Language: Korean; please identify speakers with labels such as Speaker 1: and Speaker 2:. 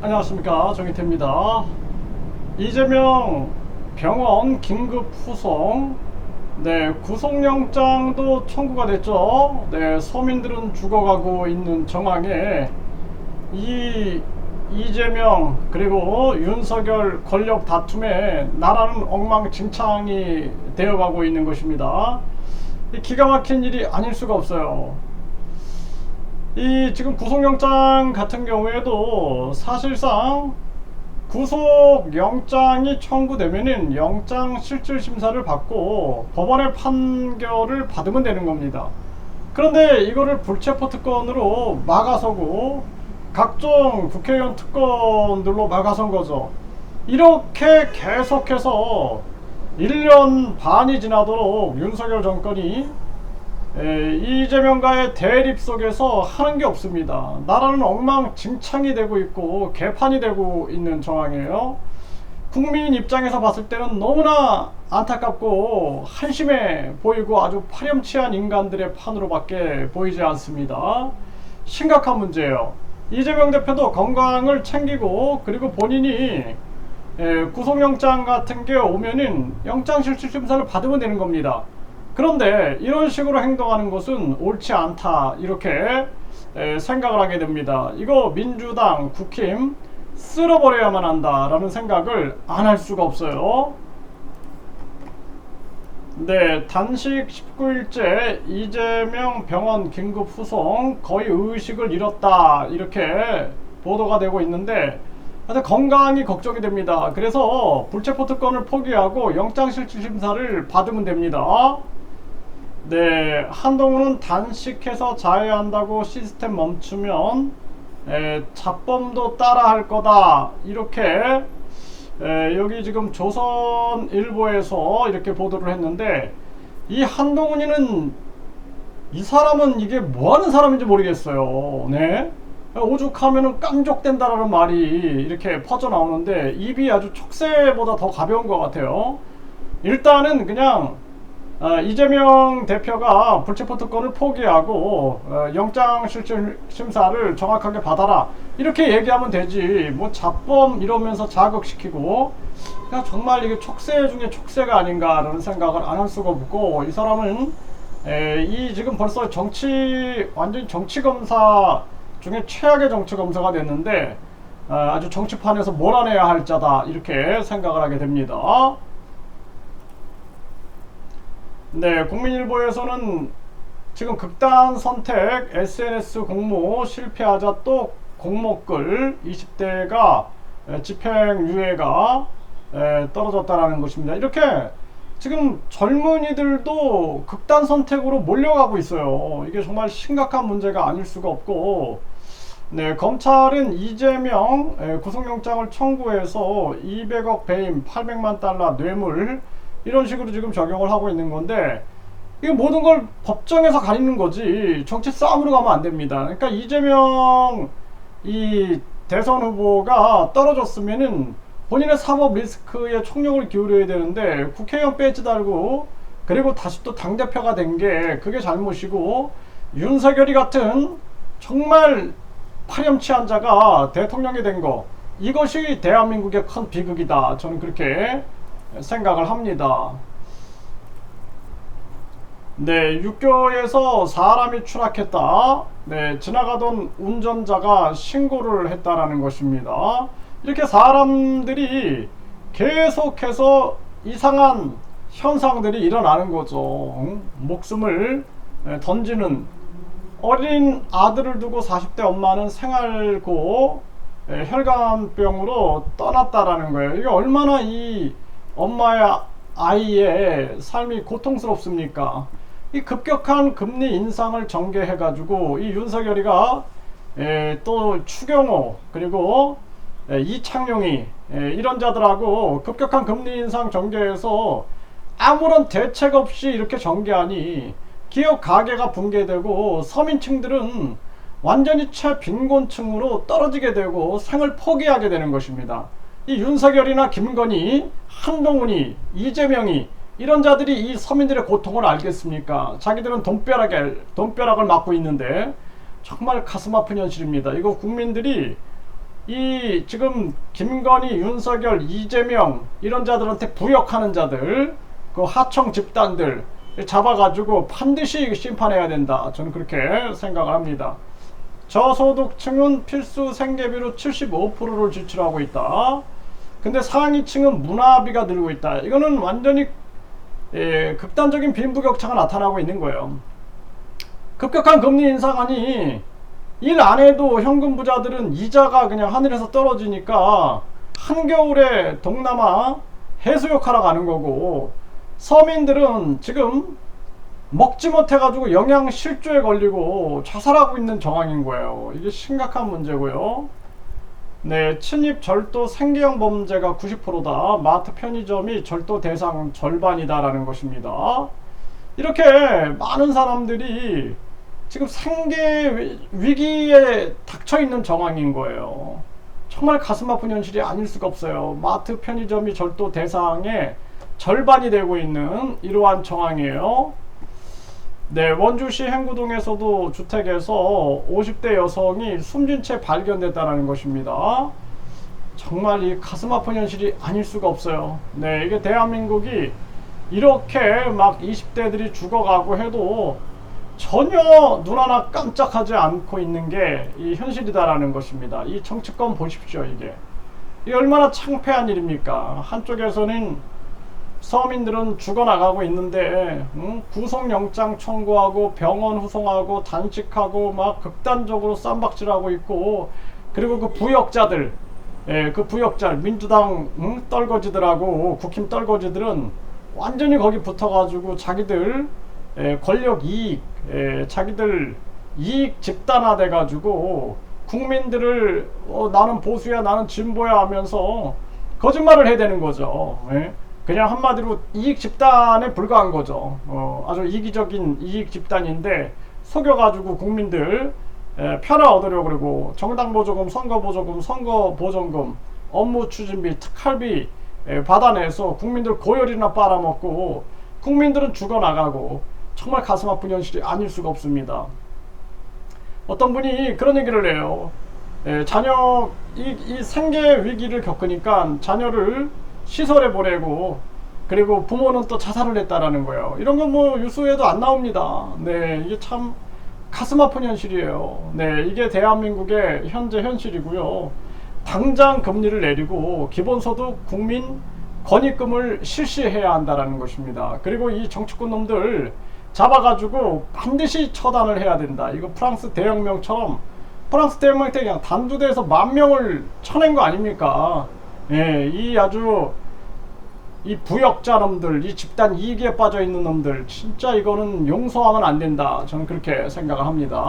Speaker 1: 안녕하십니까, 정희태입니다. 이재명 병원 긴급 후송. 구속영장도 청구가 됐죠. 서민들은 죽어가고 있는 정황에 이 이재명 그리고 윤석열 권력 다툼에 나라는 엉망진창이 되어가고 있는 것입니다. 기가 막힌 일이 아닐 수가 없어요. 이 지금 구속영장 같은 경우에도 사실상 구속영장이 청구되면은 영장실질심사를 받고 법원의 판결을 받으면 되는 겁니다. 그런데 이거를 불체포 특권으로 막아서고 각종 국회의원 특권들로 막아선 거죠. 이렇게 계속해서 1년 반이 지나도록 윤석열 정권이 이재명과의 대립 속에서 하는 게 없습니다. 나라는 엉망진창이 되고 있고 개판이 되고 있는 정황이에요. 국민 입장에서 봤을 때는 너무나 안타깝고 한심해 보이고 아주 파렴치한 인간들의 판으로밖에 보이지 않습니다. 심각한 문제예요. 이재명 대표도 건강을 챙기고 그리고 본인이 구속영장 같은 게 오면은 영장실질심사를 받으면 되는 겁니다. 그런데 이런 식으로 행동하는 것은 옳지 않다, 이렇게 생각을 하게 됩니다. 이거 민주당, 국힘 쓸어버려야만 한다라는 생각을 안 할 수가 없어요. 단식 19일째 이재명 병원 긴급 후송, 거의 의식을 잃었다, 이렇게 보도가 되고 있는데 건강이 걱정이 됩니다. 그래서 불체포 특권을 포기하고 영장실질심사를 받으면 됩니다. 한동훈은 단식해서 자해야 한다고 시스템 멈추면 잡범도 따라 할 거다, 이렇게 여기 지금 조선일보에서 이렇게 보도를 했는데, 이 한동훈이는, 이 사람은 이게 뭐 하는 사람인지 모르겠어요. 오죽하면은 깡족된다라는 말이 이렇게 퍼져 나오는데 입이 아주 촉새보다 더 가벼운 것 같아요. 일단은 그냥 이재명 대표가 불체포 특권을 포기하고 영장실질심사를 정확하게 받아라, 이렇게 얘기하면 되지, 뭐 잡범 이러면서 자극시키고, 그냥 정말 이게 촉새 중에 촉새가 아닌가라는 생각을 안 할 수가 없고, 이 사람은 이 지금 벌써 완전 정치검사 중에 최악의 정치검사가 됐는데 아주 정치판에서 몰아내야 할 자다, 이렇게 생각을 하게 됩니다. 국민일보에서는 지금 극단 선택, SNS 공모 실패하자 또 공모글, 20대가 집행유예가 떨어졌다라는 것입니다. 이렇게 지금 젊은이들도 극단 선택으로 몰려가고 있어요. 이게 정말 심각한 문제가 아닐 수가 없고, 검찰은 이재명 구속영장을 청구해서 200억 배임, 800만 달러 뇌물, 이런 식으로 지금 적용을 하고 있는 건데, 이게 모든 걸 법정에서 가리는 거지 정치 싸움으로 가면 안 됩니다. 그러니까 이재명 이 대선 후보가 떨어졌으면은 본인의 사법 리스크에 총력을 기울여야 되는데, 국회의원 배지 달고 그리고 다시 또 당대표가 된 게 그게 잘못이고, 윤석열이 같은 정말 파렴치한 자가 대통령이 된 거, 이것이 대한민국의 큰 비극이다, 저는 그렇게 생각을 합니다. 육교에서 사람이 추락했다. 지나가던 운전자가 신고를 했다라는 것입니다. 이렇게 사람들이 계속해서 이상한 현상들이 일어나는 거죠. 목숨을 던지는, 어린 아들을 두고 40대 엄마는 생활고 혈관병으로 떠났다라는 거예요. 이게 얼마나 이 엄마의 아이의 삶이 고통스럽습니까? 이 급격한 금리 인상을 전개해가지고 이 윤석열이가 또 추경호 그리고 이창용이 이런 자들하고 급격한 금리 인상 전개해서 아무런 대책 없이 이렇게 전개하니 기업 가계가 붕괴되고 서민층들은 완전히 최빈곤층으로 떨어지게 되고 생을 포기하게 되는 것입니다. 이 윤석열이나 김건희, 한동훈이, 이재명이, 이런 자들이 이 서민들의 고통을 알겠습니까? 자기들은 돈벼락을 맞고 있는데 정말 가슴 아픈 현실입니다. 이거 국민들이 이 지금 김건희, 윤석열, 이재명 이런 자들한테 부역하는 자들, 그 하청 집단들 잡아가지고 반드시 심판해야 된다. 저는 그렇게 생각을 합니다. 저소득층은 필수 생계비로 75%를 지출하고 있다. 근데 상위층은 문화비가 늘고 있다. 이거는 완전히 극단적인 빈부격차가 나타나고 있는 거예요. 급격한 금리 인상하니 일 안 해도 현금 부자들은 이자가 그냥 하늘에서 떨어지니까 한겨울에 동남아 해수욕하러 가는 거고, 서민들은 지금 먹지 못해가지고 영양실조에 걸리고 자살하고 있는 정황인 거예요. 이게 심각한 문제고요. 네, 침입 절도 생계형 범죄가 90%다. 마트 편의점이 절도 대상 절반이다라는 것입니다. 이렇게 많은 사람들이 지금 생계 위기에 닥쳐 있는 정황인 거예요. 정말 가슴 아픈 현실이 아닐 수가 없어요. 마트 편의점이 절도 대상의 절반이 되고 있는 이러한 정황이에요. 네, 원주시 행구동에서도 주택에서 50대 여성이 숨진 채 발견됐다는 것입니다. 정말 이 가슴 아픈 현실이 아닐 수가 없어요. 네, 이게 대한민국이 이렇게 막 20대들이 죽어가고 해도 전혀 눈 하나 깜짝하지 않고 있는 게 이 현실이다라는 것입니다. 이 정치권 보십시오. 이게 얼마나 창피한 일입니까? 한쪽에서는 서민들은 죽어나가고 있는데 구속영장 청구하고 병원 후송하고 단식하고 막 극단적으로 쌈박질하고 있고, 그리고 그 부역자들, 그 부역자 민주당 떨거지들하고 국힘 떨거지들은 완전히 거기 붙어가지고 자기들 권력 이익, 자기들 이익 집단화 돼가지고 국민들을 나는 보수야, 나는 진보야 하면서 거짓말을 해야 되는 거죠. 그냥 한마디로 이익 집단에 불과한 거죠. 아주 이기적인 이익 집단인데 속여가지고 국민들 편을 얻으려고 그러고, 정당 보조금, 선거 보조금, 선거 보전금, 업무 추진비, 특할비 받아내서 국민들 고열이나 빨아먹고 국민들은 죽어나가고, 정말 가슴 아픈 현실이 아닐 수가 없습니다. 어떤 분이 그런 얘기를 해요. 자녀 이 생계 위기를 겪으니까 자녀를 시설에 보내고, 그리고 부모는 또 자살을 했다라는 거예요. 이런 건 뭐 뉴스에도 안 나옵니다. 네, 이게 참 가슴 아픈 현실이에요. 네, 이게 대한민국의 현재 현실이고요. 당장 금리를 내리고 기본소득 국민 권익금을 실시해야 한다라는 것입니다. 그리고 이 정치권 놈들 잡아가지고 반드시 처단을 해야 된다. 이거 프랑스 대혁명처럼, 프랑스 대혁명 때 그냥 단두대에서 10,000명을 쳐낸 거 아닙니까? 예, 이 아주 이 부역자 놈들, 이 집단 이익에 빠져 있는 놈들, 진짜 이거는 용서하면 안 된다. 저는 그렇게 생각을 합니다.